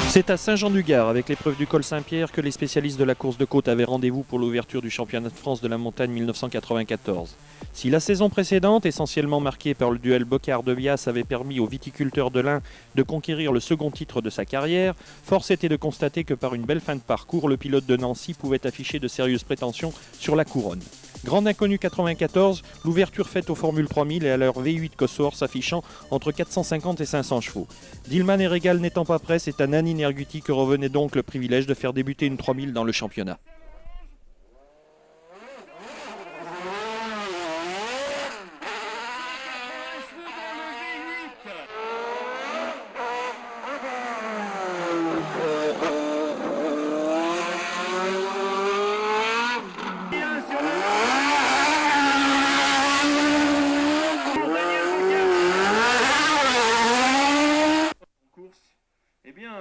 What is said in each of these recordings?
C'est à Saint-Jean-du-Gard, avec l'épreuve du col Saint-Pierre, que les spécialistes de la course de côte avaient rendez-vous pour l'ouverture du championnat de France de la montagne 1994. Si la saison précédente, essentiellement marquée par le duel Bocard-de Bias, avait permis au viticulteur de l'Ain de conquérir le second titre de sa carrière, force était de constater que par une belle fin de parcours, le pilote de Nancy pouvait afficher de sérieuses prétentions sur la couronne. Grande inconnue 94, l'ouverture faite aux Formule 3000 et à leur V8 Cosworth s'affichant entre 450 et 500 chevaux. Dillman et Régal n'étant pas prêts, c'est à Nani Nerguti que revenait donc le privilège de faire débuter une 3000 dans le championnat. Eh bien...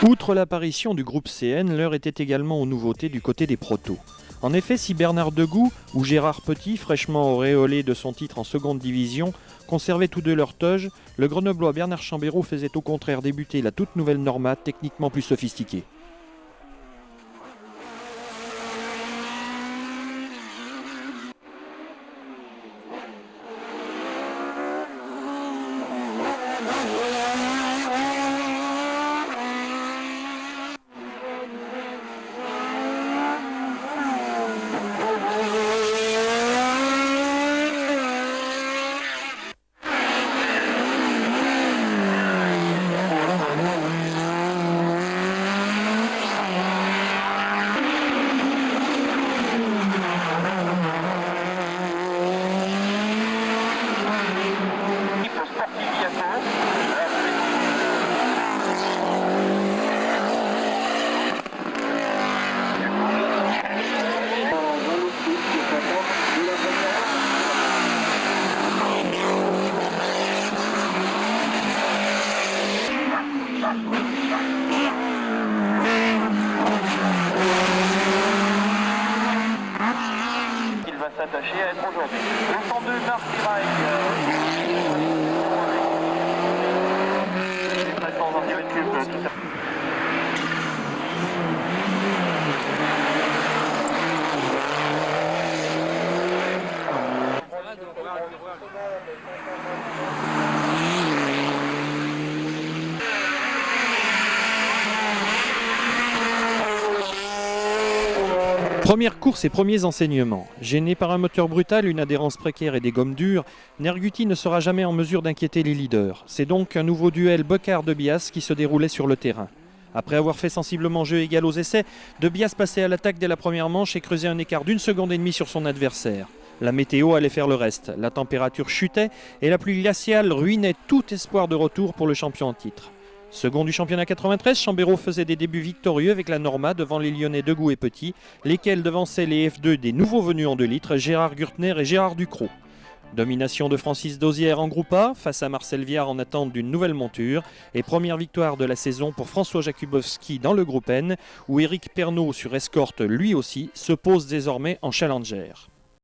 Outre l'apparition du groupe CN, l'heure était également aux nouveautés du côté des protos. En effet, si Bernard Degout ou Gérard Petit, fraîchement auréolé de son titre en seconde division, conservaient tous deux leur toge, le grenoblois Bernard Chambéraud faisait au contraire débuter la toute nouvelle Norma, techniquement plus sophistiquée. Il va s'attacher à être aujourd'hui. Le 102 Marc Lirail. Première course et premiers enseignements. Gêné par un moteur brutal, une adhérence précaire et des gommes dures, Nerguti ne sera jamais en mesure d'inquiéter les leaders. C'est donc un nouveau duel Bocard-de Bias qui se déroulait sur le terrain. Après avoir fait sensiblement jeu égal aux essais, De Bias passait à l'attaque dès la première manche et creusait un écart d'1,5 seconde sur son adversaire. La météo allait faire le reste. La température chutait et la pluie glaciale ruinait tout espoir de retour pour le champion en titre. Second du championnat 93, Chambéraud faisait des débuts victorieux avec la Norma devant les Lyonnais Degout et Petit, lesquels devançaient les F2 des nouveaux venus en 2 litres, Gérard Gürtner et Gérard Ducrot. Domination de Francis Dosière en groupe A, face à Marcel Viard en attente d'une nouvelle monture, et première victoire de la saison pour François Jakubowski dans le groupe N, où Éric Pernaut sur escorte lui aussi se pose désormais en challenger.